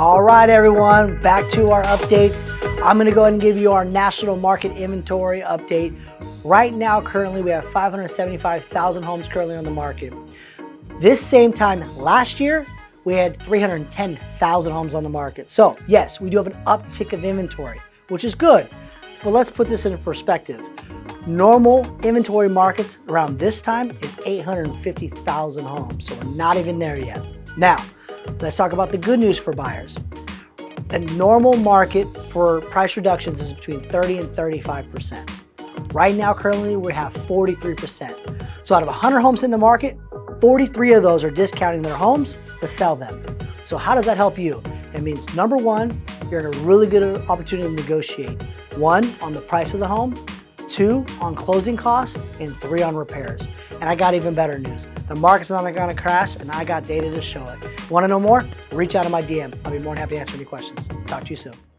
All right, everyone, back to our updates. I'm gonna go ahead and give you our national market inventory update. Right now, currently, we have 575,000 homes currently on the market. This same time last year, we had 310,000 homes on the market. So yes, we do have an uptick of inventory, which is good. But let's put this in perspective. Normal inventory markets around this time is 850,000 homes. So we're not even there yet. Now, let's talk about the good news for buyers. The normal market for price reductions is between 30 and 35%. Right now, currently, we have 43%. So out of 100 homes in the market, 43 of those are discounting their homes to sell them. So how does that help you? It means number one, you're in a really good opportunity to negotiate. One, on the price of the home, two, on closing costs, and three, on repairs. And I got even better news. The market's not gonna crash, and I got data to show it. Want to know more? Reach out to my DM. I'll be more than happy to answer any questions. Talk to you soon.